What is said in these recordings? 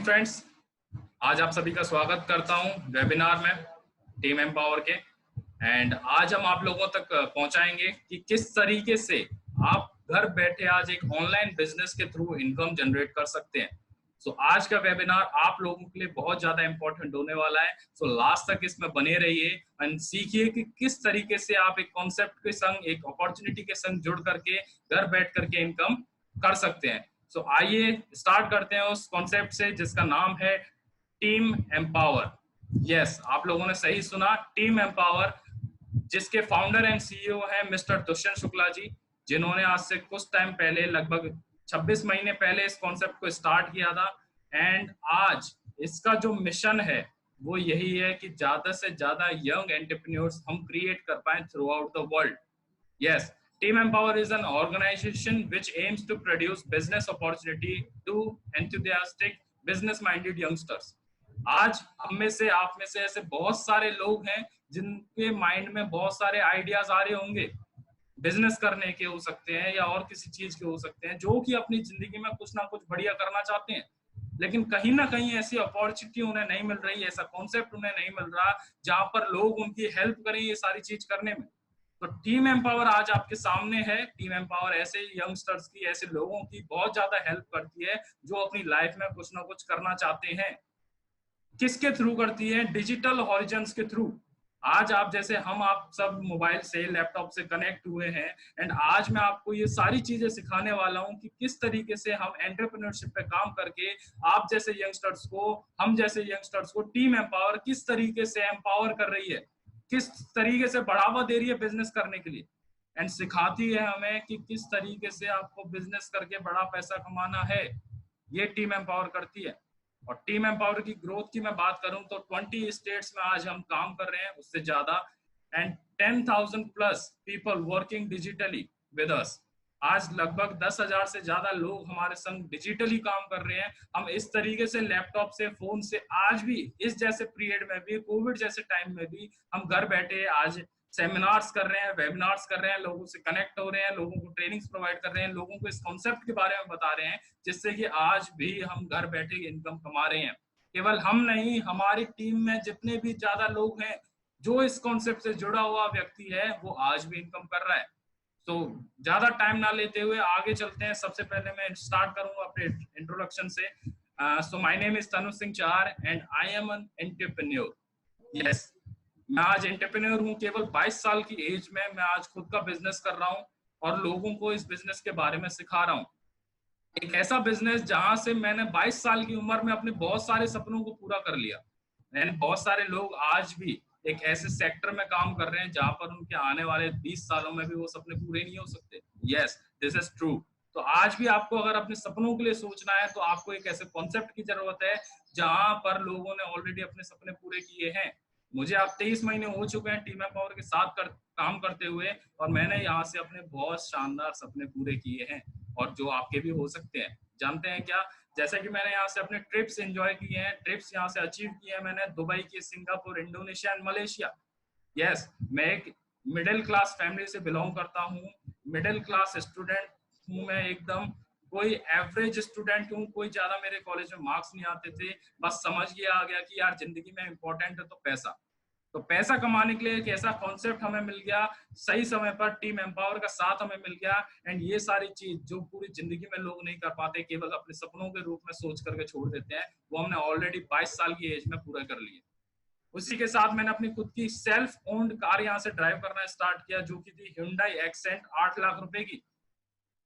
Morning friends, आज आप सभी का स्वागत करता हूं वेबिनार में टीम एम्पावर के। एंड आज हम आप लोगों तक पहुंचाएंगे कि किस तरीके से आप घर बैठे आज एक ऑनलाइन बिजनेस के थ्रू इनकम जनरेट कर सकते हैं। सो आज का वेबिनार आप लोगों के लिए बहुत ज्यादा इंपॉर्टेंट होने वाला है। सो लास्ट तक इसमें बने रहिए एंड सीखिए कि किस तरीके से आप एक कॉन्सेप्ट के संग, एक अपॉर्चुनिटी के संग जुड़ करके घर बैठ करके इनकम कर सकते हैं। सो आइए स्टार्ट करते हैं उस कॉन्सेप्ट से जिसका नाम है टीम एम्पावर। यस, आप लोगों ने सही सुना, टीम एम्पावर, जिसके फाउंडर एंड सीईओ हैं मिस्टर दुष्यंत शुक्ला जी, जिन्होंने आज से कुछ टाइम पहले, लगभग 26 महीने पहले इस कॉन्सेप्ट को स्टार्ट किया था। एंड आज इसका जो मिशन है वो यही है कि ज्यादा से ज्यादा यंग एंटरप्रेन्योर्स हम क्रिएट कर पाए through out the world. Yes, Team Empower is an organization which aims to produce business opportunity to enthusiastic, business-minded youngsters. आज हम में से, आप में से ऐसे बहुत सारे लोग हैं जिनके माइंड में बहुत सारे आइडियाज आ रहे होंगे, बिजनेस करने के हो सकते हैं या और किसी चीज के हो सकते हैं, जो कि अपनी जिंदगी में कुछ ना कुछ बढ़िया करना चाहते हैं, लेकिन कहीं ना कहीं ऐसी अपॉर्चुनिटी उन्हें नहीं मिल रही, ऐसा कॉन्सेप्ट उन्हें नहीं मिल रहा जहां पर लोग उनकी हेल्प करें ये सारी चीज करने में। तो टीम एम्पावर आज आपके सामने है। टीम एम्पावर ऐसे यंगस्टर्स की, ऐसे लोगों की बहुत ज्यादा हेल्प करती है जो अपनी लाइफ में कुछ ना कुछ करना चाहते हैं। किसके थ्रू करती है? डिजिटल हॉरिजन्स के थ्रू। आज आप जैसे आप सब मोबाइल से, लैपटॉप से कनेक्ट हुए हैं एंड आज मैं आपको ये सारी चीजें सिखाने वाला हूं कि किस तरीके से हम एंटरप्रेन्योरशिप पे काम करके आप जैसे यंगस्टर्स को, हम जैसे यंगस्टर्स को टीम एम्पावर किस तरीके से एम्पावर कर रही है, किस तरीके से बढ़ावा दे रही है बिजनेस करने के लिए, एंड सिखाती है हमें कि किस तरीके से आपको बिजनेस करके बड़ा पैसा कमाना है। ये टीम एम्पावर करती है। और टीम एम्पावर की ग्रोथ की मैं बात करूं तो 20 स्टेट्स में आज हम काम कर रहे हैं, उससे ज्यादा, and 10,000 plus people working digitally with us. आज लगभग 10,000 से ज्यादा लोग हमारे संग डिजिटली काम कर रहे हैं। हम इस तरीके से लैपटॉप से, फोन से, आज भी इस जैसे पीरियड में भी, कोविड जैसे टाइम में भी हम घर बैठे आज सेमिनार्स कर रहे हैं, वेबिनार्स कर रहे हैं, लोगों से कनेक्ट हो रहे हैं, लोगों को ट्रेनिंग्स प्रोवाइड कर रहे हैं, लोगों को इस कॉन्सेप्ट के बारे में बता रहे हैं, जिससे कि आज भी हम घर बैठे इनकम कमा रहे हैं। केवल हम नहीं, हमारी टीम में जितने भी ज्यादा लोग हैं, जो इस कॉन्सेप्ट से जुड़ा हुआ व्यक्ति है, वो आज भी इनकम कर रहा है। तो ज्यादा टाइम ना लेते हुए आगे चलते हैं। सबसे पहले मैं स्टार्ट करूंगा अपने इंट्रोडक्शन से। सो माय नेम इज तनु सिंह चार and I am an entrepreneur. Yes, मैं आज एंटरप्रेन्योर हूँ। केवल 22 साल की एज में मैं आज खुद का बिजनेस कर रहा हूँ और लोगों को इस बिजनेस के बारे में सिखा रहा हूँ। एक ऐसा बिजनेस जहां से मैंने 22 साल की उम्र में अपने बहुत सारे सपनों को पूरा कर लिया। यानी बहुत सारे लोग आज भी एक ऐसे सेक्टर में काम कर रहे हैं जहां पर उनके आने वाले 20 सालों में भी वो सपने पूरे नहीं हो सकते। Yes, this is true. तो आज भी आपको अगर अपने सपनों के लिए सोचना है तो आपको एक ऐसे कॉन्सेप्ट की जरूरत है जहां पर लोगों ने ऑलरेडी अपने सपने पूरे किए हैं। मुझे अब 23 महीने हो चुके हैं टीम एम्पावर के साथ काम करते हुए, और मैंने यहाँ से अपने बहुत शानदार सपने पूरे किए हैं और जो आपके भी हो सकते हैं। जानते हैं क्या? जैसे कि मैंने यहाँ से अपने ट्रिप्स एंजॉय किए हैं, ट्रिप्स यहाँ से अचीव किए हैं मैंने, दुबई की, Singapore, Indonesia and Malaysia. Yes, मैं एक मिडिल क्लास फैमिली से बिलोंग करता हूँ, मिडिल क्लास स्टूडेंट हूँ मैं एकदम। कोई एवरेज स्टूडेंट हूँ, कोई ज्यादा मेरे कॉलेज में मार्क्स नहीं आते थे, बस समझ गया आ गया कि यार जिंदगी में इंपॉर्टेंट है तो पैसा। तो पैसा कमाने के लिए एक ऐसा कॉन्सेप्ट हमें मिल गया, सही समय पर टीम एम्पावर का साथ हमें मिल गया, एंड ये सारी चीज जो पूरी जिंदगी में लोग नहीं कर पाते, केवल अपने सपनों के रूप में सोच करके छोड़ देते हैं, वो हमने ऑलरेडी 22 साल की एज में पूरा कर लिया। उसी के साथ मैंने अपनी खुद की सेल्फ ओन्ड कार यहाँ से ड्राइव करना स्टार्ट किया, जो की थी Hyundai Accent 8 लाख रुपए की।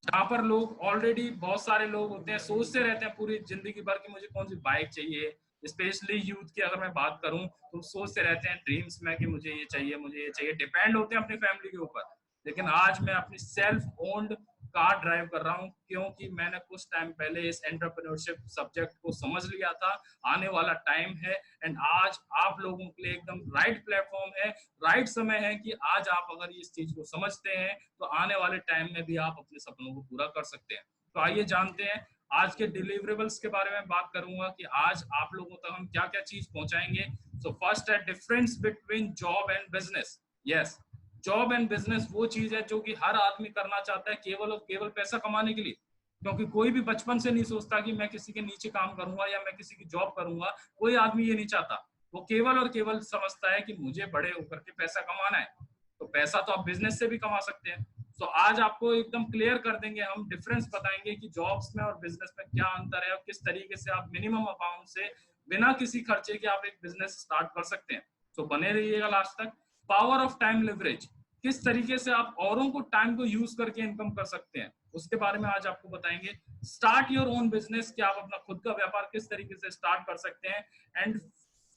जहां पर लोग ऑलरेडी, बहुत सारे लोग होते हैं, सोचते रहते हैं पूरी जिंदगी भर कि मुझे कौन सी बाइक चाहिए। स्पेशली यूथ की अगर मैं बात करूं तो सोचते रहते हैं ड्रीम्स में कि मुझे ये चाहिए, मुझे ये चाहिए, डिपेंड होते हैं अपनी फैमिली के ऊपर। लेकिन आज मैं अपनी सेल्फ ओन्ड कार ड्राइव कर रहा हूं, क्योंकि मैंने कुछ टाइम पहले इस एंटरप्रेन्योरशिप सब्जेक्ट को समझ लिया था। आने वाला टाइम है एंड आज आप लोगों के लिए एकदम राइट प्लेटफॉर्म है, राइट समय है कि आज आप अगर इस चीज को समझते हैं तो आने वाले टाइम में भी आप अपने सपनों को पूरा कर सकते हैं। तो आइए जानते हैं आज के डिलीवरेबल्स के बारे में। बात करूंगा कि आज आप लोगों तक हम क्या क्या चीज पहुंचाएंगे। सो फर्स्ट है difference between job and business. Yes, job and business वो चीज है जो कि हर आदमी करना चाहता है केवल और केवल पैसा कमाने के लिए। क्योंकि कोई भी बचपन से नहीं सोचता कि मैं किसी के नीचे काम करूंगा या मैं किसी की जॉब करूंगा। कोई आदमी ये नहीं चाहता। वो केवल और केवल समझता है कि मुझे बड़े होकर के पैसा कमाना है। तो पैसा तो आप बिजनेस से भी कमा सकते हैं। तो आज आपको एकदम क्लियर कर देंगे, हम डिफरेंस बताएंगे कि जॉब्स में और बिजनेस में क्या अंतर है और किस तरीके से आप मिनिमम अमाउंट से बिना किसी खर्चे के आप एक बिजनेस स्टार्ट कर सकते हैं। तो बने रहिएगा लास्ट तक। पावर ऑफ टाइम लिवरेज, किस तरीके से आप औरों को टाइम को यूज करके इनकम कर सकते हैं, उसके बारे में आज आपको बताएंगे। स्टार्ट योर ओन बिजनेस, कि आप अपना खुद का व्यापार किस तरीके से स्टार्ट कर सकते हैं। And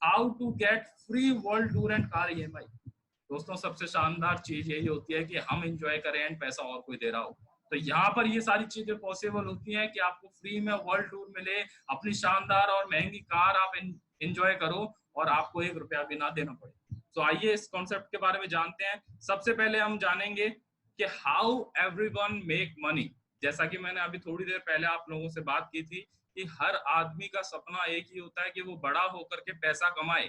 how to get free world tour and car EMI. दोस्तों, सबसे शानदार चीज यही होती है कि हम इंजॉय करें एंड पैसा और कोई दे रहा हो। तो यहाँ पर ये सारी चीजें पॉसिबल होती हैं कि आपको फ्री में वर्ल्ड टूर मिले, अपनी शानदार और महंगी कार आप इंजॉय करो और आपको 1 रुपया भी ना देना पड़े। तो आइए इस कॉन्सेप्ट के बारे में जानते हैं। सबसे पहले हम जानेंगे कि हाउ एवरीवन मेक मनी। जैसा कि मैंने अभी थोड़ी देर पहले आप लोगों से बात की थी कि हर आदमी का सपना एक ही होता है कि वो बड़ा होकर के पैसा कमाए।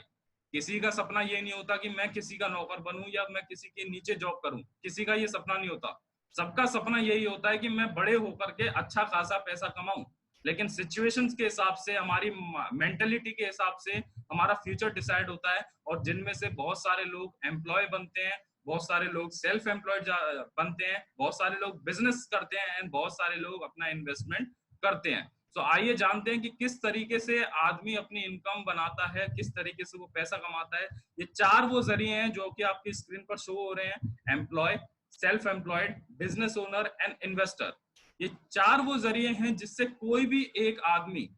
किसी का सपना ये नहीं होता कि मैं किसी का नौकर बनूं या मैं किसी के नीचे जॉब करूं। किसी का ये सपना नहीं होता। सबका सपना यही होता है कि मैं बड़े होकर के अच्छा खासा पैसा कमाऊं। लेकिन सिचुएशंस के हिसाब से, हमारी मेंटेलिटी के हिसाब से हमारा फ्यूचर डिसाइड होता है। और जिनमें से बहुत सारे लोग एम्प्लॉय बनते हैं, बहुत सारे लोग सेल्फ एम्प्लॉयड बनते हैं, बहुत सारे लोग बिजनेस करते हैं एंड बहुत सारे लोग अपना इन्वेस्टमेंट करते हैं। तो आइए जानते हैं कि किस तरीके से आदमी अपनी इनकम बनाता है, किस तरीके से वो पैसा कमाता है। ये 4 वो जरिए हैं जो कि आपकी स्क्रीन पर शो हो रहे हैं। Employ, self employed, business owner and investor. ये 4 वो जरिए हैं जिससे कोई भी एक आदमी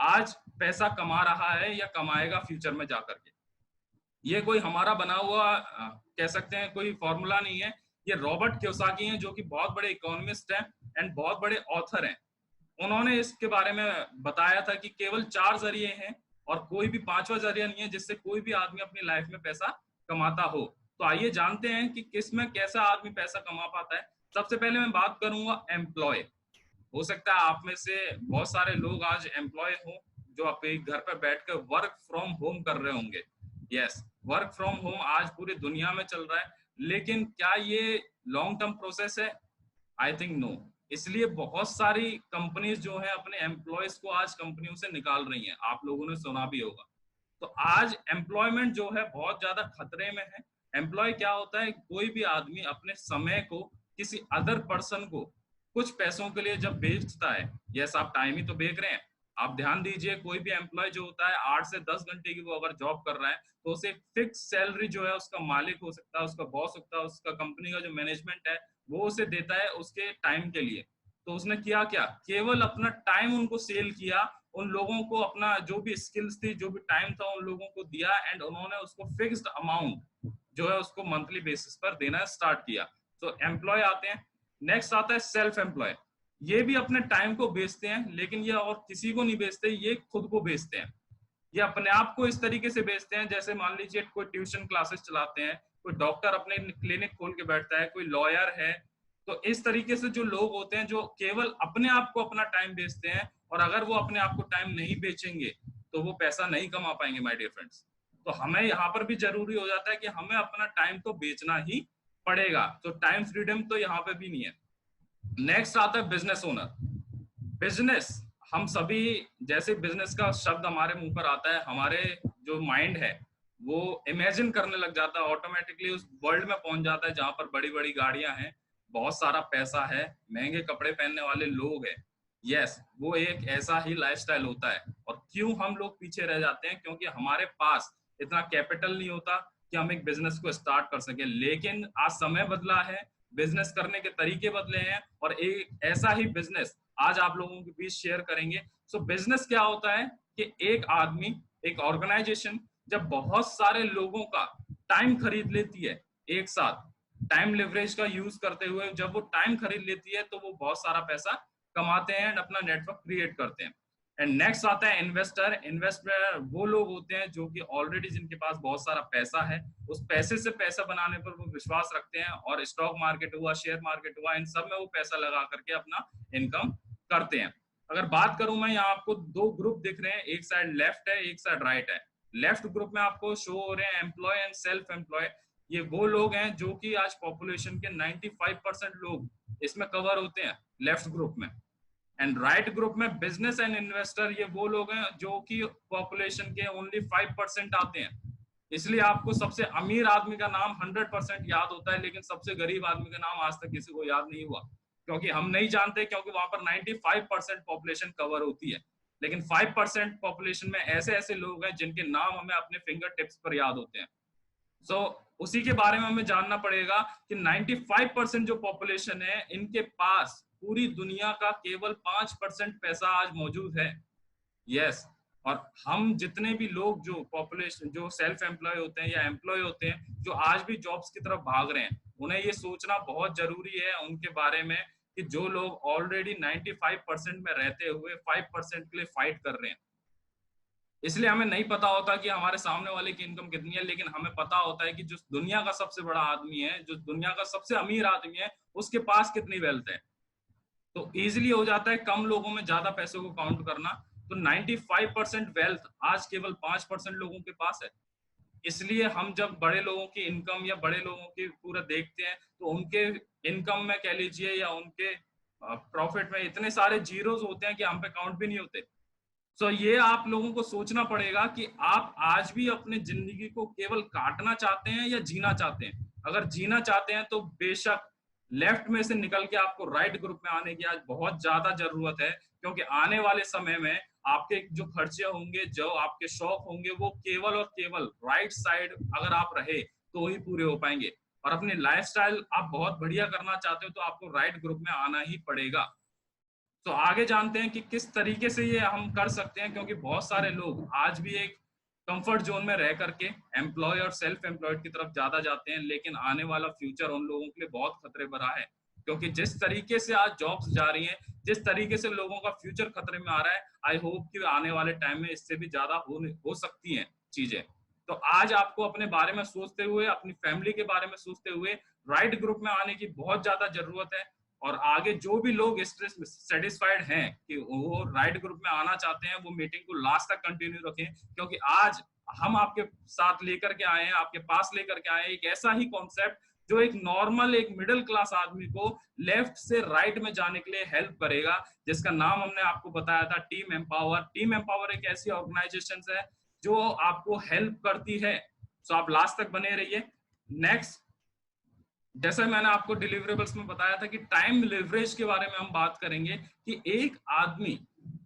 आज पैसा कमा रहा है या कमाएगा फ्यूचर में जाकर के। ये कोई हमारा बना हुआ कह सकते हैं कोई फॉर्मूला नहीं है। ये रॉबर्ट कियोसाकी हैं जो कि बहुत बड़े इकोनॉमिस्ट हैं एंड बहुत बड़े ऑथर हैं। उन्होंने इसके बारे में बताया था कि केवल 4 जरिए हैं और कोई भी 5वां जरिया नहीं है जिससे कोई भी आदमी अपनी लाइफ में पैसा कमाता हो। तो आइए जानते हैं कि किस में कैसा आदमी पैसा कमा पाता है। सबसे पहले मैं बात करूंगा एम्प्लॉय। हो सकता है आप में से बहुत सारे लोग आज एम्प्लॉय हो जो आपके घर पर बैठकर वर्क फ्रॉम होम कर रहे होंगे। यस, वर्क फ्रॉम होम आज पूरी दुनिया में चल रहा है। लेकिन क्या ये लॉन्ग टर्म प्रोसेस है? I think no. इसलिए बहुत सारी कंपनीज जो है अपने एम्प्लॉयज को आज कंपनियों से निकाल रही हैं। आप लोगों ने सुना भी होगा। तो आज एम्प्लॉयमेंट जो है बहुत ज्यादा खतरे में है। एम्प्लॉय क्या होता है? कोई भी आदमी अपने समय को किसी अदर पर्सन को कुछ पैसों के लिए जब बेचता है। यस, आप टाइम ही तो बेच रहे हैं। आप ध्यान दीजिए, कोई भी एम्प्लॉय जो होता है 8 से 10 घंटे की वो अगर जॉब कर रहा है तो उसे फिक्स सैलरी जो है उसका मालिक हो सकता है, उसका बॉस हो सकता है, उसका कंपनी का जो मैनेजमेंट है वो उसे देता है उसके टाइम के लिए। तो उसने किया क्या? केवल अपना टाइम उनको सेल किया। उन लोगों को अपना जो भी स्किल्स थी, जो भी टाइम था, उन लोगों को दिया एंड उन्होंने उसको फिक्स्ड अमाउंट जो है उसको मंथली बेसिस पर देना स्टार्ट किया। तो एम्प्लॉय आते हैं। नेक्स्ट आता है सेल्फ एम्प्लॉय। ये भी अपने टाइम को बेचते हैं, लेकिन ये और किसी को नहीं बेचते, ये खुद को बेचते हैं। ये अपने आप को इस तरीके से बेचते हैं, जैसे मान लीजिए कोई ट्यूशन क्लासेस चलाते हैं, कोई डॉक्टर अपने क्लिनिक खोल के बैठता है, कोई लॉयर है। तो इस तरीके से जो लोग होते हैं जो केवल अपने आप को अपना टाइम बेचते हैं, और अगर वो अपने आप को टाइम नहीं बेचेंगे तो वो पैसा नहीं कमा पाएंगे माय डियर फ्रेंड्स। तो हमें यहाँ पर भी जरूरी हो जाता है कि हमें अपना टाइम तो बेचना ही पड़ेगा। तो टाइम फ्रीडम तो यहाँ पे भी नहीं है। नेक्स्ट आता है बिजनेस ओनर। बिजनेस, हम सभी जैसे बिजनेस का शब्द हमारे मुंह पर आता है, हमारे जो माइंड है वो इमेजिन करने लग जाता है, ऑटोमेटिकली उस वर्ल्ड में पहुंच जाता है जहां पर बड़ी बड़ी गाड़ियां हैं, बहुत सारा पैसा है, महंगे कपड़े पहनने वाले लोग हैं। यस, वो एक ऐसा ही लाइफस्टाइल होता है। और क्यों हम लोग पीछे रह जाते हैं? क्योंकि हमारे पास इतना कैपिटल नहीं होता कि हम एक बिजनेस को स्टार्ट कर सके। लेकिन आज समय बदला है, बिजनेस करने के तरीके बदले हैं, और एक ऐसा ही बिजनेस आज आप लोगों के बीच शेयर करेंगे। सो बिजनेस क्या होता है कि एक आदमी, एक ऑर्गेनाइजेशन जब बहुत सारे लोगों का टाइम खरीद लेती है, एक साथ टाइम लिवरेज का यूज करते हुए जब वो टाइम खरीद लेती है, तो वो बहुत सारा पैसा कमाते हैं एंड अपना नेटवर्क क्रिएट करते हैं। एंड नेक्स्ट आता है इन्वेस्टर। इन्वेस्टर वो लोग होते हैं जो कि ऑलरेडी जिनके पास बहुत सारा पैसा है, उस पैसे से पैसा बनाने पर वो विश्वास रखते हैं, और स्टॉक मार्केट हुआ, शेयर मार्केट हुआ, इन सब में वो पैसा लगा करके अपना इनकम करते हैं। अगर बात करूं मैं, यहाँ आपको 2 ग्रुप दिख रहे हैं, एक साइड लेफ्ट है, एक साइड राइट है। लेफ्ट ग्रुप में आपको शो हो रहे हैं एम्प्लॉय एंड सेल्फ एम्प्लॉय। ये वो लोग हैं जो कि आज पॉपुलेशन के 95% लोग इसमें कवर होते हैं लेफ्ट ग्रुप में। एंड राइट ग्रुप में बिजनेस एंड इन्वेस्टर ये वो लोग हैं जो कि पॉपुलेशन के ओनली 5% आते हैं। इसलिए आपको सबसे अमीर आदमी का नाम 100% याद होता है, लेकिन सबसे गरीब आदमी का नाम आज तक किसी को याद नहीं हुआ, क्योंकि हम नहीं जानते, क्योंकि वहां पर 95% पॉपुलेशन कवर होती है, लेकिन 5% पॉपुलेशन में ऐसे ऐसे लोग हैं जिनके नाम हमें अपने फिंगर टिप्स पर याद होते हैं। उसी के बारे में हमें जानना पड़ेगा कि 95% जो पॉपुलेशन है, इनके पास पूरी दुनिया का केवल 5% पैसा आज मौजूद है। यस। और हम जितने भी लोग जो पॉपुलेशन जो सेल्फ एम्प्लॉय होते हैं या एम्प्लॉय होते हैं, जो आज भी जॉब्स की तरफ भाग रहे हैं, उन्हें ये सोचना बहुत जरूरी है उनके बारे में कि जो लोग ऑलरेडी 95% में रहते हुए 5% के लिए फाइट कर रहे हैं। इसलिए हमें नहीं पता होता कि हमारे सामने वाले की इनकम कितनी है, लेकिन हमें पता होता है कि जो दुनिया का सबसे बड़ा आदमी है, जो दुनिया का सबसे अमीर आदमी है, उसके पास कितनी वेल्थ है। तो इजीली हो जाता है कम लोगों में ज्यादा पैसों को काउंट करना। तो 95% वेल्थ आज केवल 5% लोगों के पास है। इसलिए हम जब बड़े लोगों की इनकम या बड़े लोगों की पूरा देखते हैं, तो उनके इनकम में कह लीजिए या उनके प्रॉफिट में इतने सारे जीरोस होते हैं कि हम पे काउंट भी नहीं होते। ये आप लोगों को सोचना पड़ेगा कि आप आज भी अपने जिंदगी को केवल काटना चाहते हैं या जीना चाहते हैं। अगर जीना चाहते हैं तो बेशक लेफ्ट में से निकल के आपको राइट ग्रुप में आने की आज बहुत ज्यादा जरूरत है, क्योंकि आने वाले समय में आपके जो खर्चे होंगे, जो आपके शौक होंगे, वो केवल और केवल राइट साइड अगर आप रहे तो ही पूरे हो पाएंगे। और अपनी लाइफस्टाइल आप बहुत बढ़िया करना चाहते हो तो आपको राइट ग्रुप में आना ही पड़ेगा। तो आगे जानते हैं कि किस तरीके से ये हम कर सकते हैं, क्योंकि बहुत सारे लोग आज भी एक कंफर्ट जोन में रह करके एम्प्लॉय और सेल्फ एम्प्लॉयड की तरफ ज्यादा जाते हैं, लेकिन आने वाला फ्यूचर उन लोगों के लिए बहुत खतरे भरा है। क्योंकि जिस तरीके से आज जॉब्स जा रही हैं, जिस तरीके से लोगों का फ्यूचर खतरे में आ रहा है, आई होप कि आने वाले टाइम में इससे भी ज्यादा हो सकती हैं चीजें। तो आज आपको अपने बारे में सोचते हुए, अपनी फैमिली के बारे में सोचते हुए राइट ग्रुप में आने की बहुत ज्यादा जरूरत है। और आगे जो भी लोग सेटिस्फाइड हैं कि वो राइट ग्रुप में आना चाहते हैं, वो मीटिंग को लास्ट तक कंटिन्यू रखें, क्योंकि आज हम आपके साथ लेकर के आए हैं, आपके पास लेकर के आए हैं एक ऐसा ही कॉन्सेप्ट जो एक नॉर्मल, एक मिडिल क्लास आदमी को लेफ्ट से राइट में जाने के लिए हेल्प करेगा, जिसका नाम हमने आपको बताया था टीम एम्पावर। टीम एम्पावर एक ऐसी ऑर्गेनाइजेशन है जो आपको हेल्प करती है। सो आप लास्ट तक बने रहिए। नेक्स्ट, जैसे मैंने आपको डिलीवरेबल्स में बताया था कि टाइम लिवरेज के बारे में हम बात करेंगे कि एक आदमी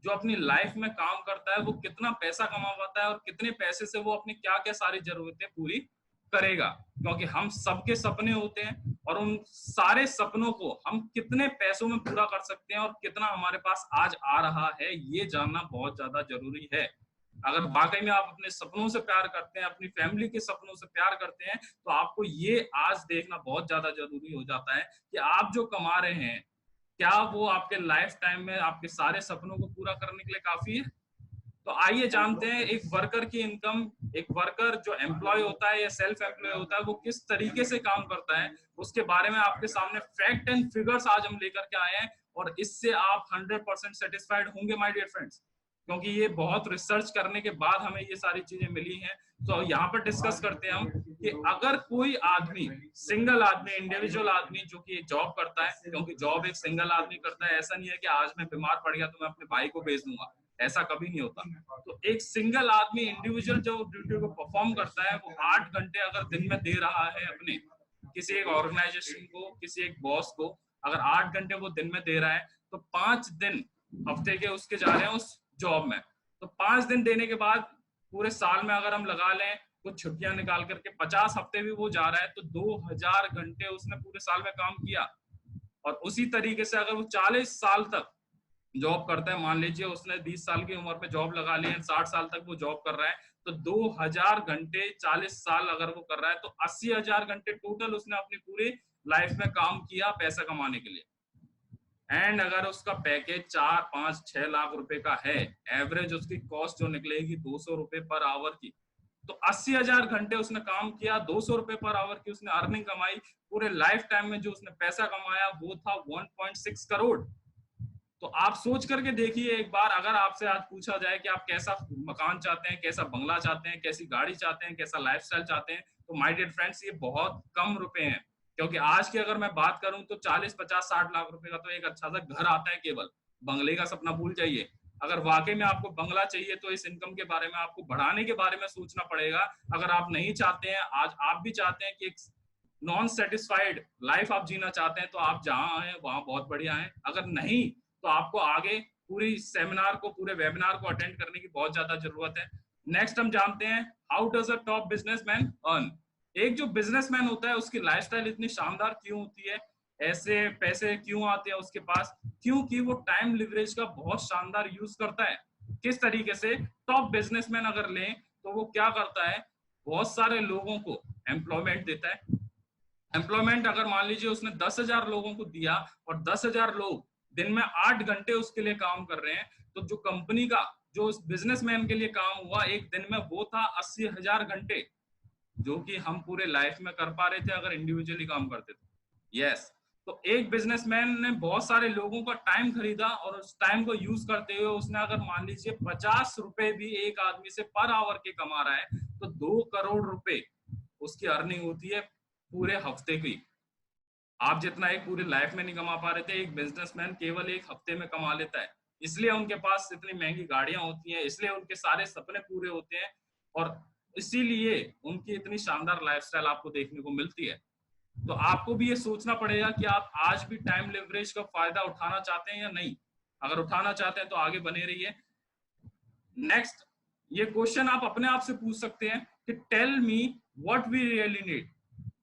जो अपनी लाइफ में काम करता है वो कितना पैसा कमा पाता है और कितने पैसे से वो अपनी क्या क्या सारी जरूरतें पूरी करेगा। क्योंकि हम सबके सपने होते हैं और उन सारे सपनों को हम कितने पैसों में पूरा कर सकते हैं और कितना हमारे पास आज आ रहा है, ये जानना बहुत ज्यादा जरूरी है। अगर वाकई में आप अपने सपनों से प्यार करते हैं, अपनी फैमिली के सपनों से प्यार करते हैं, तो आपको ये आज देखना बहुत ज्यादा जरूरी हो जाता है कि आप जो कमा रहे हैं, क्या वो आपके लाइफ टाइम में आपके सारे सपनों को पूरा करने के लिए काफी है। तो आइए जानते हैं एक वर्कर की इनकम, एक वर्कर जो एम्प्लॉय होता है या सेल्फ एम्प्लॉय होता है, वो किस तरीके से काम करता है, उसके बारे में आपके सामने फैक्ट एंड फिगर्स आज हम लेकर के आए हैं। और इससे आप 100% सेटिस्फाइड होंगे माय डियर फ्रेंड्स, क्योंकि ये बहुत रिसर्च करने के बाद हमें ये सारी चीजें मिली हैं। तो यहाँ पर डिस्कस करते हैं हम कि अगर कोई आदमी, सिंगल आदमी, इंडिविजुअल आदमी जो कि जॉब करता है, क्योंकि जॉब एक सिंगल आदमी करता है, ऐसा नहीं है कि आज मैं बीमार पड़ गया तो मैं अपने भाई को भेज दूंगा, ऐसा कभी नहीं होता। तो एक सिंगल आदमी, इंडिविजुअल जो ड्यूटी को परफॉर्म करता है, वो 8 घंटे अगर दिन में दे रहा है अपने किसी एक ऑर्गेनाइजेशन को, किसी एक बॉस को, अगर 8 घंटे वो दिन में दे रहा है, तो 5 दिन हफ्ते के उसके जा रहे हैं उस जॉब में। तो 5 दिन देने के बाद पूरे साल में अगर हम लगा लें कुछ छुट्टियां निकाल करके 50 हफ्ते भी वो जा रहा है, तो 2000 घंटे उसने पूरे साल में काम किया। और उसी तरीके से अगर वो 40 साल तक जॉब करता है, मान लीजिए उसने 20 साल की उम्र में जॉब लगा ली है, 60 साल तक वो जॉब कर रहा है, तो 2000 घंटे 40 साल अगर वो कर रहा है, तो 80,000 घंटे टोटल उसने अपनी पूरी लाइफ में काम किया पैसा कमाने के लिए। एंड अगर उसका पैकेज 4, 5, 6 लाख रुपए का है, एवरेज उसकी कॉस्ट जो निकलेगी 200 रुपए पर आवर की, तो 80,000 घंटे उसने काम किया, 200 रुपए पर आवर की उसने अर्निंग कमाई। पूरे लाइफ टाइम में जो उसने पैसा कमाया वो था 1.6 करोड़। तो आप सोच करके देखिए एक बार, अगर आपसे आज पूछा जाए कि आप कैसा मकान चाहते हैं, कैसा बंगला चाहते हैं, कैसी गाड़ी चाहते हैं, कैसा लाइफस्टाइल चाहते हैं, तो माय डियर फ्रेंड्स ये बहुत कम रुपए हैं। क्योंकि आज की अगर मैं बात करूं तो 40, 50, 60 लाख रुपए का तो एक अच्छा सा घर आता है केवल, बंगले का सपना भूल जाइए। अगर वाकई में आपको बंगला चाहिए तो इस इनकम के बारे में आपको बढ़ाने के बारे में सोचना पड़ेगा। अगर आप नहीं चाहते हैं, आज आप भी चाहते हैं कि एक नॉन सेटिस्फाइड लाइफ आप जीना चाहते हैं, तो आप जहां आए वहां बहुत बढ़िया है। अगर नहीं तो आपको आगे पूरी सेमिनार को, पूरे वेबिनार को अटेंड करने की बहुत ज्यादा जरूरत है। नेक्स्ट हम जानते हैं how does a top businessman earn. एक जो बिजनेसमैन होता है उसकी लाइफस्टाइल इतनी शानदार क्यों होती है, ऐसे पैसे क्यों आते हैं उसके पास, क्योंकि वो टाइम लिवरेज का बहुत शानदार यूज करता है। किस तरीके से? टॉप बिजनेसमैन अगर लें तो वो क्या करता है, बहुत सारे लोगों को एम्प्लॉयमेंट देता है। एम्प्लॉयमेंट अगर मान लीजिए उसने 10,000 लोगों को दिया और 10,000 लोग दिन में 8 घंटे उसके लिए काम कर रहे हैं, तो जो कंपनी का, जो उस बिजनेसमैन के लिए काम हुआ एक दिन में, वो था 80,000 घंटे, जो कि हम पूरे लाइफ में कर पा रहे थे अगर इंडिविजुअली काम करते थे। यस। तो एक बिजनेसमैन ने बहुत सारे लोगों का टाइम खरीदा और उस टाइम को यूज करते हुए उसने अगर मान लीजिए 50 रुपए भी एक आदमी से पर आवर के कमा रहा है, तो 2 करोड़ रुपए उसकी अर्निंग होती है पूरे हफ्ते की। आप जितना एक पूरी लाइफ में नहीं कमा पा रहे थे, एक बिजनेसमैन केवल एक हफ्ते में कमा लेता है। इसलिए उनके पास इतनी महंगी गाड़ियां होती हैं, इसलिए उनके सारे सपने पूरे होते हैं, और इसीलिए उनकी इतनी शानदार लाइफस्टाइल आपको देखने को मिलती है। तो आपको भी ये सोचना पड़ेगा कि आप आज भी टाइम लेवरेज का फायदा उठाना चाहते हैं या नहीं। अगर उठाना चाहते हैं तो आगे बने रहिए। नेक्स्ट, ये क्वेश्चन आप अपने आप से पूछ सकते हैं कि tell me what we really need.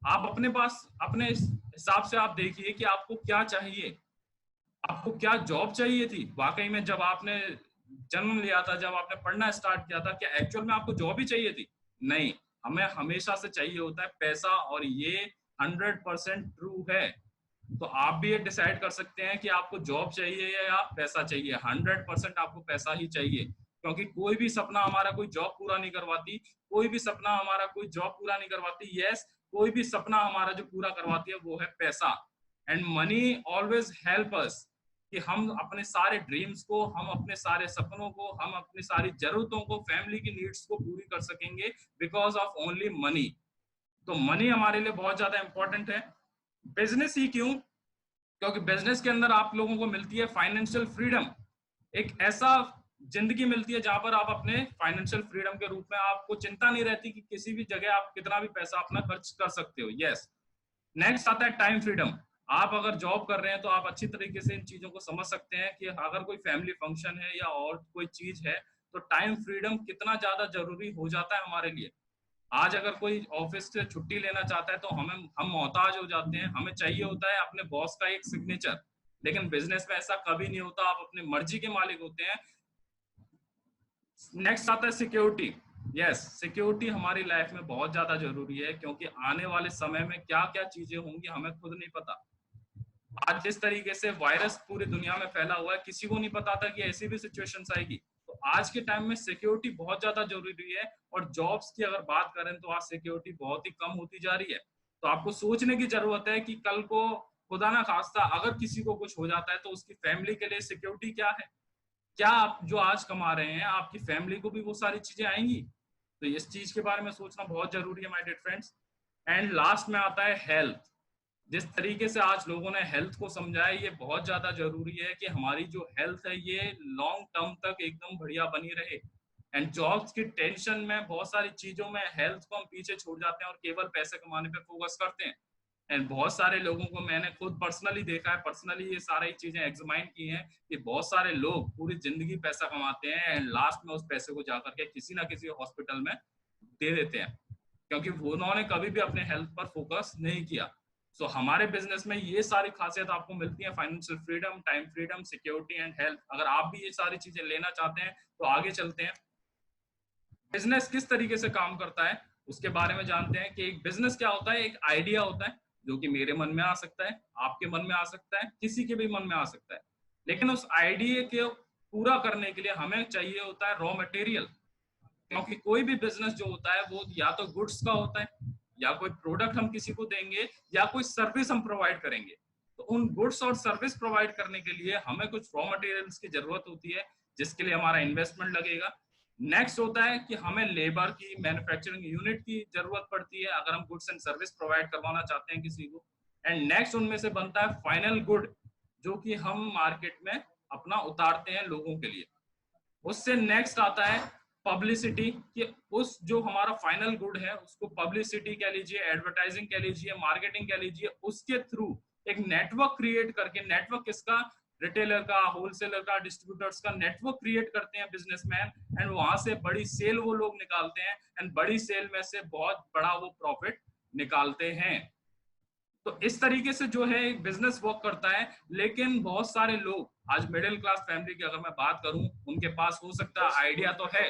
आप अपने पास, अपने हिसाब से आप देखिए कि आपको क्या चाहिए। आपको क्या जॉब चाहिए थी वाकई में जब आपने जन्म लिया था, जब आपने पढ़ना स्टार्ट किया था? क्या एक्चुअल में आपको जॉब ही चाहिए थी? नहीं, हमें हमेशा से चाहिए होता है पैसा, और ये 100% ट्रू है। तो आप भी ये डिसाइड कर सकते हैं कि आपको जॉब चाहिए या पैसा चाहिए। 100% आपको पैसा ही चाहिए, क्योंकि कोई भी सपना हमारा कोई जॉब पूरा नहीं करवाती, कोई भी सपना हमारा कोई जॉब पूरा नहीं करवाती। यस, कोई भी सपना हमारा जो पूरा करवाती है वो है पैसा। And money always help us कि हम अपने सारे ड्रीम्स को, हम अपने सारे सपनों को, हम अपनी सारी जरूरतों को, फैमिली की नीड्स को पूरी कर सकेंगे बिकॉज ऑफ ओनली मनी। तो मनी हमारे लिए बहुत ज्यादा इंपॉर्टेंट है। बिजनेस ही क्यों? क्योंकि बिजनेस के अंदर आप लोगों को मिलती है फाइनेंशियल फ्रीडम। एक ऐसा जिंदगी मिलती है जहां पर आप अपने फाइनेंशियल फ्रीडम के रूप में, आपको चिंता नहीं रहती कि किसी भी जगह आप कितना भी पैसा अपना खर्च कर सकते हो। यस। नेक्स्ट आता है टाइम फ्रीडम। आप अगर जॉब कर रहे हैं तो आप अच्छी तरीके से इन चीजों को समझ सकते हैं कि अगर कोई फैमिली फंक्शन है या और कोई चीज है, तो टाइम फ्रीडम कितना ज्यादा जरूरी हो जाता है हमारे लिए। आज अगर कोई ऑफिस से छुट्टी लेना चाहता है तो हम मोहताज हो जाते हैं, हमें चाहिए होता है अपने बॉस का एक सिग्नेचर। लेकिन बिजनेस में ऐसा कभी नहीं होता, आप अपनी मर्जी के मालिक होते हैं। नेक्स्ट आता है सिक्योरिटी। यस, सिक्योरिटी हमारी लाइफ में बहुत ज्यादा जरूरी है, क्योंकि आने वाले समय में क्या क्या चीजें होंगी हमें खुद नहीं पता। आज जिस तरीके से वायरस पूरी दुनिया में फैला हुआ है, किसी को नहीं पता था कि ऐसी भी सिचुएशंस आएगी। तो आज के टाइम में सिक्योरिटी बहुत ज्यादा जरूरी है। और जॉब्स की अगर बात करें तो आज सिक्योरिटी बहुत ही कम होती जा रही है। तो आपको सोचने की जरूरत है कि कल को खुदा ना खास्ता अगर किसी को कुछ हो जाता है तो उसकी फैमिली के लिए सिक्योरिटी क्या है। क्या आप जो आज कमा रहे हैं आपकी फैमिली को भी वो सारी चीजें आएंगी? तो इस चीज के बारे में सोचना बहुत जरूरी है my dear friends. And last में आता है हेल्थ। जिस तरीके से आज लोगों ने हेल्थ को समझा है, ये बहुत ज्यादा जरूरी है कि हमारी जो हेल्थ है ये लॉन्ग टर्म तक एकदम बढ़िया बनी रहे। एंड जॉब्स की टेंशन में, बहुत सारी चीजों में हेल्थ को हम पीछे छोड़ जाते हैं और केवल पैसे कमाने पे फोकस करते हैं। एंड बहुत सारे लोगों को मैंने खुद पर्सनली देखा है, पर्सनली ये सारी चीजें एग्जामाइन की हैं कि बहुत सारे लोग पूरी जिंदगी पैसा कमाते हैं एंड लास्ट में उस पैसे को जाकर के किसी ना किसी हॉस्पिटल में दे देते हैं, क्योंकि उन्होंने कभी भी अपने हेल्थ पर फोकस नहीं किया। सो हमारे बिजनेस में ये सारी खासियत आपको मिलती है, financial freedom, time freedom, security and health. अगर आप भी ये सारी चीजें लेना चाहते हैं तो आगे चलते हैं। बिजनेस किस तरीके से काम करता है उसके बारे में जानते हैं कि एक बिजनेस क्या होता है। एक आइडिया होता है जो कि मेरे मन में आ सकता है, आपके मन में आ सकता है, किसी के भी मन में आ सकता है। लेकिन उस आइडिया को पूरा करने के लिए हमें चाहिए होता है रॉ मटेरियल। क्योंकि कोई भी बिजनेस जो होता है वो या तो गुड्स का होता है, या कोई प्रोडक्ट हम किसी को देंगे, या कोई सर्विस हम प्रोवाइड करेंगे। तो उन गुड्स और सर्विस प्रोवाइड करने के लिए हमें कुछ रॉ मटेरियल्स की जरूरत होती है, जिसके लिए हमारा इन्वेस्टमेंट लगेगा। नेक्स्ट होता है कि हमें लेबर की, मैन्युफैक्चरिंग यूनिट की जरूरत पड़ती है अगर हम गुड्स एंड सर्विस प्रोवाइड करवाना चाहते हैं किसी को। एंड नेक्स्ट उनमें से बनता है फाइनल गुड, जो कि हम मार्केट में अपना उतारते हैं लोगों के लिए। उससे नेक्स्ट आता है पब्लिसिटी, कि उस जो हमारा फाइनल गुड है उसको पब्लिसिटी कह लीजिए, एडवर्टाइजिंग कह लीजिए, मार्केटिंग कह लीजिए, उसके थ्रू एक नेटवर्क क्रिएट करके, नेटवर्क किसका, रिटेलर का, होलसेलर का, डिस्ट्रीब्यूटर्स का नेटवर्क क्रिएट करते हैं बिजनेसमैन, एंड वहां से बड़ी सेल वो लोग निकालते हैं, एंड बड़ी सेल में से बहुत बड़ा वो प्रॉफिट निकालते हैं। तो इस तरीके से जो है एक बिजनेस वर्क करता है। लेकिन बहुत सारे लोग, आज मिडिल क्लास फैमिली की अगर मैं बात करूं, उनके पास हो सकता है आइडिया तो है,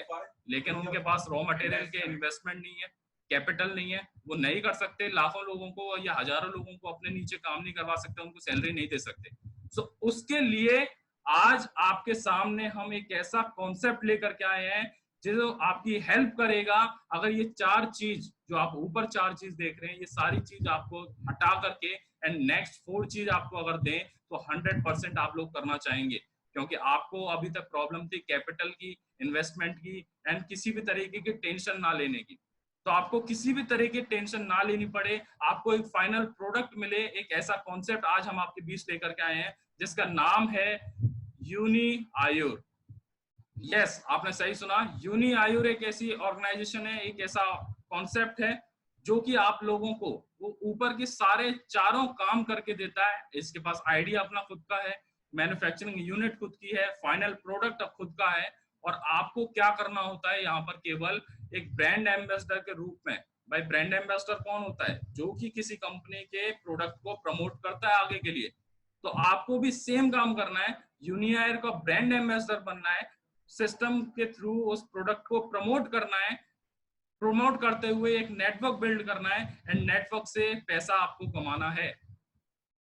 लेकिन उनके पास रॉ मटेरियल के इन्वेस्टमेंट नहीं है, कैपिटल नहीं है, वो नहीं कर सकते, लाखों लोगों को या हजारों लोगों को अपने नीचे काम नहीं करवा सकते, उनको सैलरी नहीं दे सकते। सो उसके लिए आज आपके सामने हम एक ऐसा कॉन्सेप्ट लेकर के आए हैं जो आपकी हेल्प करेगा। अगर ये चार चीज जो आप ऊपर चार चीज देख रहे हैं, ये सारी चीज आपको हटा करके एंड नेक्स्ट फोर चीज आपको अगर दें तो 100% आप लोग करना चाहेंगे, क्योंकि आपको अभी तक प्रॉब्लम थी कैपिटल की, इन्वेस्टमेंट की, एंड किसी भी तरीके की टेंशन ना लेने की। तो आपको किसी भी तरह की टेंशन ना लेनी पड़े, आपको एक फाइनल प्रोडक्ट मिले, एक ऐसा कॉन्सेप्ट आज हम आपके बीच लेकर के आए हैं जिसका नाम है यूनी आयुर। यस, आपने सही सुना, यूनी आयुर एक ऐसी ऑर्गेनाइजेशन है, एक ऐसा कॉन्सेप्ट है जो कि आप लोगों को वो ऊपर के सारे चारों काम करके देता है। इसके पास आइडिया अपना खुद का है, मैन्युफैक्चरिंग यूनिट खुद की है, फाइनल प्रोडक्ट खुद का है, और आपको क्या करना होता है यहाँ पर केवल एक ब्रांड एम्बेसडर के रूप में। भाई ब्रांड एम्बेसडर कौन होता है? जो कि किसी कंपनी के प्रोडक्ट को प्रमोट करता है आगे के लिए। तो आपको भी सेम काम करना है, यूनियायर का ब्रांड एम्बेसडर बनना है, सिस्टम के थ्रू उस प्रोडक्ट को प्रमोट करना है, प्रमोट करते हुए एक नेटवर्क बिल्ड करना है, एंड नेटवर्क से पैसा आपको कमाना है।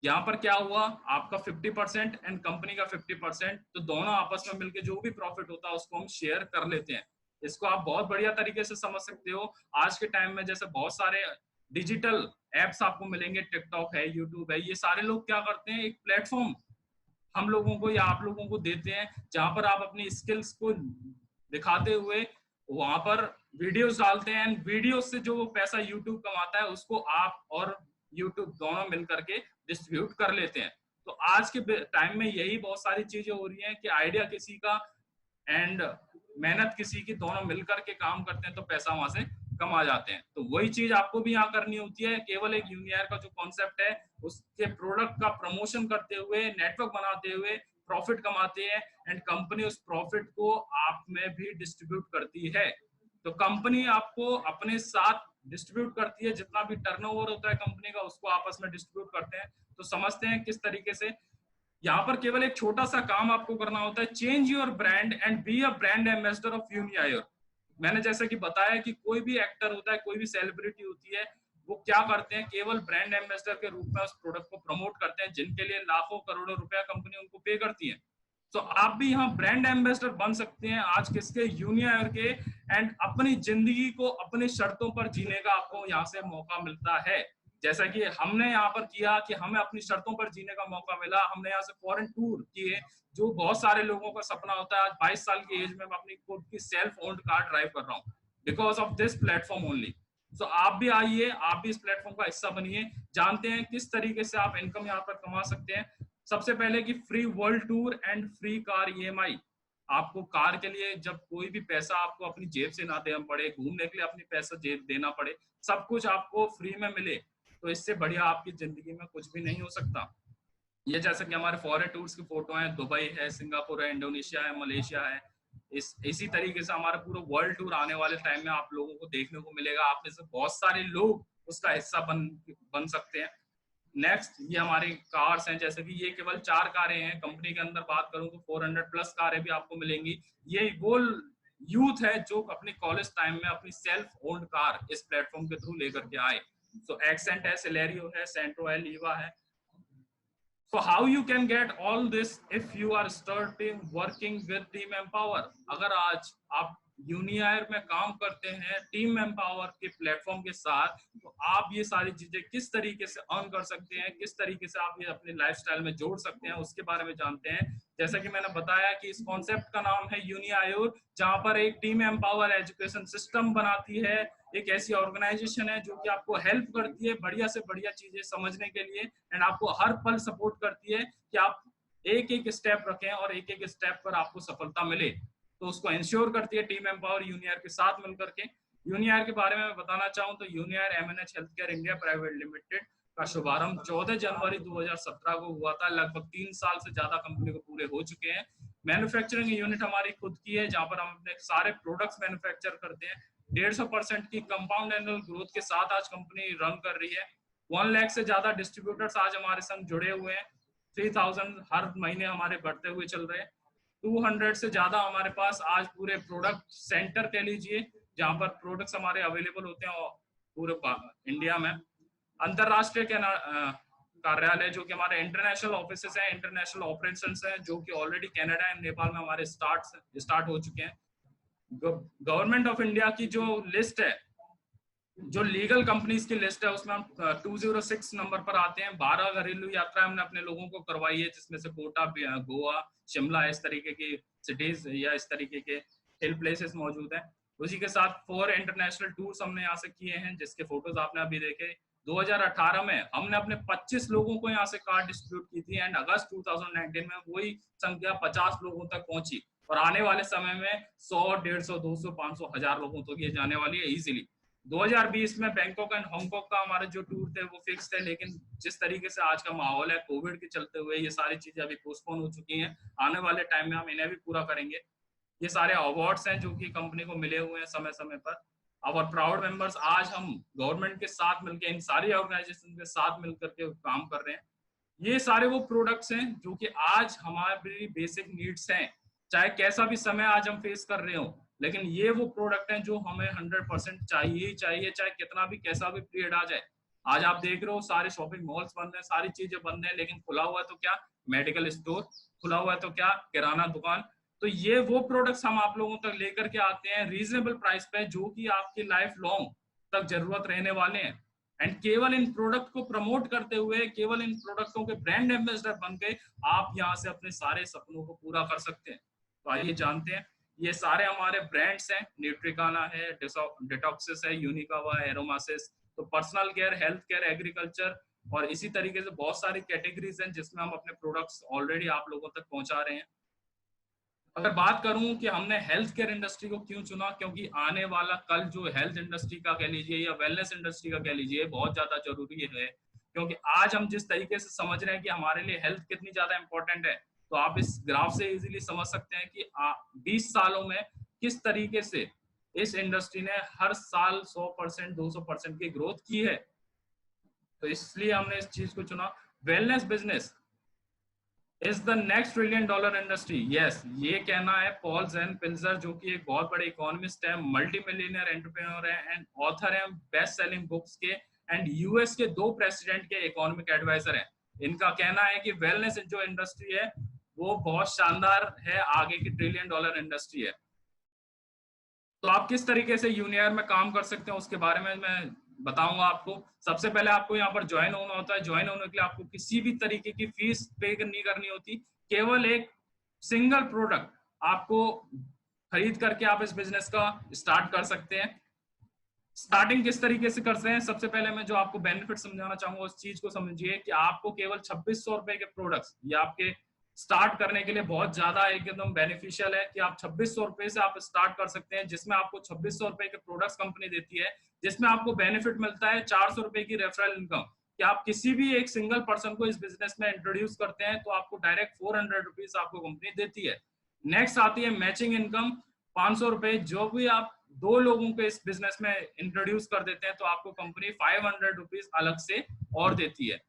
यहाँ पर क्या हुआ, आपका 50% एंड कंपनी का 50%, तो दोनों आपस में मिलकर जो भी प्रॉफिट होता है उसको हम शेयर कर लेते हैं। इसको आप बहुत बढ़िया तरीके से समझ सकते हो। आज के टाइम में जैसे बहुत सारे डिजिटल एप्स आपको मिलेंगे, टिकटॉक है, यूट्यूब है, ये सारे लोग क्या करते हैं, एक प्लेटफॉर्म हम लोगों को या आप लोगों को देते हैं जहां पर आप अपनी स्किल्स को दिखाते हुए वहां पर वीडियोस डालते हैं, एंड वीडियोस से जो वो पैसा यूट्यूब कमाता है उसको आप और यूट्यूब दोनों मिलकर के डिस्ट्रीब्यूट कर लेते हैं। तो आज के टाइम में यही बहुत सारी चीजें हो रही हैं कि आइडिया किसी का एंड मेहनत किसी की, दोनों मिलकर के काम करते हैं तो पैसा वहां से कम आ जाते हैं। तो वही चीज आपको भी यहाँ करनी होती है। केवल एक यूनियर का जो कॉन्सेप्ट है उसके प्रोडक्ट का प्रमोशन करते हुए, नेटवर्क बनाते हुए प्रॉफिट कमाते हैं, एंड कंपनी उस प्रॉफिट को आप में भी डिस्ट्रीब्यूट करती है। तो कंपनी आपको अपने साथ डिस्ट्रीब्यूट करती है, जितना भी टर्नओवर होता है कंपनी का उसको आपस में डिस्ट्रीब्यूट करते हैं। तो समझते हैं किस तरीके से। यहाँ पर केवल एक छोटा सा काम आपको करना होता है, change your brand and be a brand ambassador of यूनियर। मैंने जैसे कि बताया कि कोई भी एक्टर होता है, कोई भी सेलिब्रिटी होती है, वो क्या करते हैं, केवल ब्रांड एम्बेसडर के रूप में उस प्रोडक्ट को प्रमोट करते हैं, जिनके लिए लाखों करोड़ों रुपया कंपनी उनको पे करती है। तो आप भी यहाँ ब्रांड एम्बेसडर बन सकते हैं आज किसके, यूनियर के, एंड अपनी जिंदगी को अपनी शर्तों पर जीने का आपको यहाँ से मौका मिलता है। जैसा कि हमने यहाँ पर किया कि हमें अपनी शर्तों पर जीने का मौका मिला, हमने यहाँ से फॉरेन टूर किए, जो बहुत सारे लोगों का सपना होता है। आज 22 साल की एज में मैं अपनी खुद की सेल्फ ओन्ड कार ड्राइव कर रहा हूँ because of this platform only. So आप भी आइए, आप भी इस प्लेटफॉर्म का हिस्सा बनिए, जानते हैं किस तरीके से आप इनकम यहाँ पर कमा सकते हैं। सबसे पहले कि free world tour and free car EMI. आपको कार के लिए जब कोई भी पैसा आपको अपनी जेब से ना देना पड़े, घूमने के लिए अपनी पैसा जेब देना पड़े, सब कुछ आपको फ्री में मिले, तो इससे बढ़िया आपकी जिंदगी में कुछ भी नहीं हो सकता। ये जैसे कि हमारे फॉरेन टूर्स की फोटो है, दुबई है, सिंगापुर है, इंडोनेशिया है, मलेशिया है। इसी तरीके से हमारा पूरा वर्ल्ड टूर आने वाले टाइम में आप लोगों को देखने को मिलेगा। आप में से बहुत सारे लोग उसका हिस्सा बन सकते हैं। नेक्स्ट, ये हमारी कार्स हैं, जैसे कि ये केवल 4 कारें हैं, कंपनी के अंदर बात करूं तो 400 प्लस कारें भी आपको मिलेंगी। ये वो यूथ है जो अपनी कॉलेज टाइम में अपनी सेल्फ ओन्ड कार इस प्लेटफॉर्म के थ्रू लेकर के आए। सो एक्सेंट है, सिलेरियो है, सेंट्रो है, लीवा है। So how you can get all this if you are starting working with Team Empower? अगर आज आप यूनियर में काम करते हैं टीम एम्पावर के प्लेटफॉर्म के साथ, तो आप ये सारी चीजें किस तरीके से अर्न कर सकते हैं, किस तरीके से आप ये अपने लाइफस्टाइल में जोड़ सकते हैं, उसके बारे में जानते हैं। जैसा कि मैंने बताया कि इस कॉन्सेप्ट का नाम है यूनिआयोर, जहां पर एक टीम एम्पावर एजुकेशन सिस्टम बनाती है, एक ऐसी ऑर्गेनाइजेशन है जो कि आपको हेल्प करती है बढ़िया से बढ़िया चीजें समझने के लिए, एंड आपको हर पल सपोर्ट करती है कि आप एक एक स्टेप रखें और एक एक स्टेप पर आपको सफलता मिले, तो उसको इंश्योर करती है टीम एम्पावर यूनियर के साथ मिलकर के। यूनियर के बारे में मैं बताना चाहूँ तो यूनियर MNH health care India private limited का शुभारंभ 14 जनवरी 2017 को हुआ था। लगभग 3 साल से ज्यादा कंपनी को पूरे हो चुके हैं। मैन्युफैक्चरिंग यूनिट हमारी खुद की है, जहां पर हम अपने सारे प्रोडक्ट्स मैन्युफैक्चर करते हैं। 150% की कंपाउंड एनुअल ग्रोथ के साथ आज कंपनी रन कर रही है। 1 लाख से ज्यादा डिस्ट्रीब्यूटर्स आज हमारे संग जुड़े हुए हैं। 3000 हर महीने हमारे बढ़ते हुए चल रहे हैं। 200 से ज्यादा हमारे पास आज पूरे प्रोडक्ट सेंटर कह लीजिए, जहां पर प्रोडक्ट्स हमारे अवेलेबल होते हैं पूरे इंडिया में। अंतरराष्ट्रीय कार्यालय जो कि हमारे इंटरनेशनल ऑफिसेस हैं, इंटरनेशनल ऑपरेशंस हैं, जो कि ऑलरेडी कनाडा एंड नेपाल में हमारे स्टार्ट हो चुके हैं। गवर्नमेंट ऑफ इंडिया की जो लिस्ट है, जो लीगल कंपनीज की लिस्ट है, उसमें हम 206 नंबर पर आते हैं। 12 घरेलू यात्रा हमने अपने लोगों को करवाई है, जिसमें से कोटा, गोवा, शिमला, इस तरीके की सिटीज या इस तरीके के हिल प्लेसेस मौजूद हैं। उसी के साथ 4 इंटरनेशनल टूर्स हमने यहाँ से किए हैं, जिसके फोटोज आपने अभी देखे। 2018 में हमने अपने 25 लोगों को यहाँ से कार डिस्ट्रीब्यूट की थी एंड अगस्त 2019 में वही संख्या 50 लोगों तक पहुंची, और आने वाले समय में 100, 150, 200, 500, 1000 लोगों तक ये जाने वाली है इजीली। 2020 में बैंकॉक एंड हांगकांग का हमारे जो टूर थे वो फिक्स थे, लेकिन जिस तरीके से आज का माहौल है कोविड के चलते हुए ये सारी चीजें अभी पोस्टपोन हो चुकी हैं। आने वाले टाइम में हम इन्हें भी पूरा करेंगे। ये सारे अवार्ड्स हैं जो कि कंपनी को मिले हुए हैं समय समय पर। और प्राउड मेंबर्स, आज हम गवर्नमेंट के साथ मिलकर, इन सारी ऑर्गेनाइजेशन के साथ मिलकर के काम कर रहे हैं। ये सारे वो प्रोडक्ट्स हैं जो कि आज हमारी बेसिक नीड्स हैं, चाहे कैसा भी समय आज हम फेस कर रहे हो, लेकिन ये वो प्रोडक्ट हैं जो हमें 100% चाहिए ही चाहिए, चाहे कितना भी कैसा भी पीरियड आ जाए। आज आप देख रहे हो सारे शॉपिंग मॉल्स बंद हैं, सारी चीजें बंद हैं, लेकिन खुला हुआ है तो क्या मेडिकल स्टोर, खुला हुआ है तो क्या किराना दुकान। तो ये वो प्रोडक्ट्स हम आप लोगों तक लेकर के आते हैं रीजनेबल प्राइस पे, जो कि आपकी लाइफ लॉन्ग तक जरूरत रहने वाले हैं। एंड केवल इन प्रोडक्ट को प्रमोट करते हुए, केवल इन प्रोडक्टों के ब्रांड एम्बेसडर बन के आप यहाँ से अपने सारे सपनों को पूरा कर सकते हैं। तो आइए जानते हैं। ये सारे हमारे ब्रांड्स हैं, न्यूट्रिकाना है, डिटॉक्सिस है, यूनिकावा है, एरोमासिस। तो personal care, health care, agriculture और इसी तरीके से बहुत सारी कैटेगरीज हैं जिसमें हम अपने प्रोडक्ट्स ऑलरेडी आप लोगों तक पहुंचा रहे हैं। अगर बात करूं कि हमने हेल्थ केयर इंडस्ट्री को क्यों चुना, क्योंकि आने वाला कल जो हेल्थ इंडस्ट्री का कह लीजिए या वेलनेस इंडस्ट्री का कह लीजिए बहुत ज्यादा जरूरी है। क्योंकि आज हम जिस तरीके से समझ रहे हैं कि हमारे लिए हेल्थ कितनी ज्यादा इंपॉर्टेंट है, तो आप इस ग्राफ से इजीली समझ सकते हैं कि 20 सालों में किस तरीके से इस इंडस्ट्री ने हर साल 100%, 200% की ग्रोथ की है। तो इसलिए हमने इस चीज को चुना। Wellness business is the next $1 trillion industry. Yes, ये कहना है पॉल जेन पिल्जर, जो कि एक बहुत बड़े इकोनॉमिस्ट है, मल्टी मिलियनर एंटरप्रेन्योर है एंड ऑथर है बेस्ट सेलिंग बुक्स के, एंड यूएस के 2 प्रेसिडेंट के इकोनॉमिक एडवाइजर हैं। इनका कहना है कि वेलनेस जो इंडस्ट्री है वो बहुत शानदार है, आगे की $1 ट्रिलियन इंडस्ट्री है। तो आप किस तरीके से यूनियर में काम कर सकते हैं उसके बारे में मैं बताऊंगा आपको। सबसे पहले आपको यहाँ पर ज्वाइन होना होता है। ज्वाइन होने के लिए आपको किसी भी तरीके की फीस पे नहीं करनी होती, केवल एक सिंगल प्रोडक्ट आपको खरीद करके आप इस बिजनेस का स्टार्ट कर सकते हैं। स्टार्टिंग किस तरीके से करते हैं, सबसे पहले मैं जो आपको बेनिफिट समझाना चाहूंगा उस चीज को समझिए कि आपको केवल 2600 रुपए के प्रोडक्ट्स, ये आपके स्टार्ट करने के लिए बहुत ज्यादा एकदम बेनिफिशियल है कि आप 2600 रुपए से आप स्टार्ट कर सकते हैं, जिसमें आपको 2600 रुपए के प्रोडक्ट्स कंपनी देती है, जिसमें आपको बेनिफिट मिलता है 400 रुपए की रेफरल इनकम। कि आप किसी भी एक सिंगल पर्सन को इस बिजनेस में इंट्रोड्यूस करते हैं तो आपको डायरेक्ट 400 रुपीज आपको कंपनी देती है। नेक्स्ट आती है मैचिंग इनकम, 500 रुपए। जो भी आप 2 लोगों को इस बिजनेस में इंट्रोड्यूस कर देते हैं तो आपको कंपनी 500 रुपीज अलग से और देती है।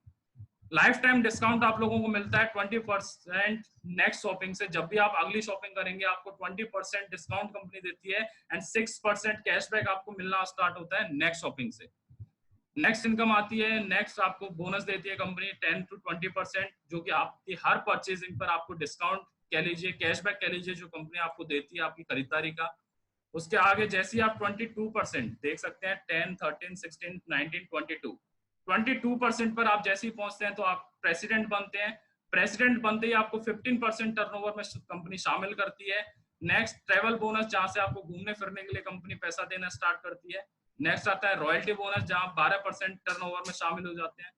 लाइफ टाइम डिस्काउंट आप लोगों को मिलता है 20% नेक्स्ट शॉपिंग से। जब भी आप अगली शॉपिंग करेंगे आपको 20% डिस्काउंट कंपनी देती है एंड 6% कैशबैक आपको मिलना स्टार्ट होता है नेक्स्ट शॉपिंग से। नेक्स्ट इनकम आती है, नेक्स्ट आपको बोनस देती है कंपनी 10 to 20%, जो कि आपकी हर परचेजिंग पर आपको डिस्काउंट कह लीजिए, कैशबैक कह लीजिए, जो कंपनी आपको देती है आपकी खरीदारी का। उसके आगे जैसे ही आप 22% देख सकते हैं, 10, 13, 16, 19, 22% पर आप जैसे ही पहुंचते हैं तो आप प्रेसिडेंट बनते हैं। प्रेसिडेंट बनते ही आपको 15% टर्नओवर में कंपनी शामिल करती है। नेक्स्ट ट्रेवल बोनस, जहां से आपको घूमने फिरने के लिए कंपनी पैसा देना स्टार्ट करती है। नेक्स्ट आता है रॉयल्टी बोनस, जहां 12% टर्नओवर में शामिल हो जाते हैं।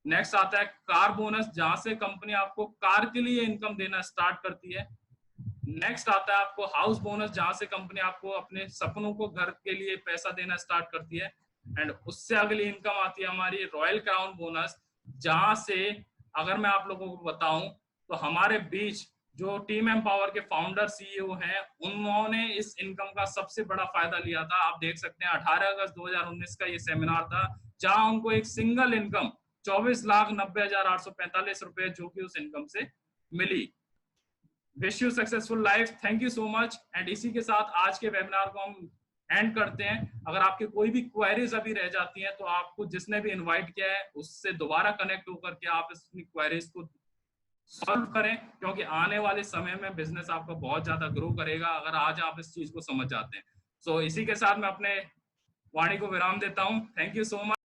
नेक्स्ट आता है कार बोनस, जहां से कंपनी आपको कार के लिए इनकम देना स्टार्ट करती है। नेक्स्ट आता है आपको हाउस बोनस, जहां से कंपनी आपको अपने सपनों को घर के लिए पैसा देना स्टार्ट करती है। एंड उससे अगली इनकम आती है हमारी रॉयल क्राउन बोनस, जहां से अगर मैं आप लोगों को बताऊं तो हमारे बीच जो टीम एम्पावर के फाउंडर सीईओ हैं, उन्होंने इस इनकम का सबसे बड़ा फायदा लिया था। आप देख सकते हैं 18 अगस्त 2019 का ये सेमिनार था, जहां उनको एक सिंगल इनकम 24,90,845 रुपए जो कि उस इनकम से मिली। Wish you successful life, thank you so much. And इसी के साथ आज के वेबिनार को हम एंड करते हैं। अगर आपके कोई भी क्वेरीज अभी रह जाती हैं तो आपको जिसने भी इनवाइट किया है उससे दोबारा कनेक्ट होकर के आप अपनी क्वेरीज को सॉल्व करें, क्योंकि आने वाले समय में बिजनेस आपका बहुत ज्यादा ग्रो करेगा अगर आज आप इस चीज को समझ जाते हैं। सो इसी के साथ मैं अपने वाणी को विराम देता हूं। Thank you so much.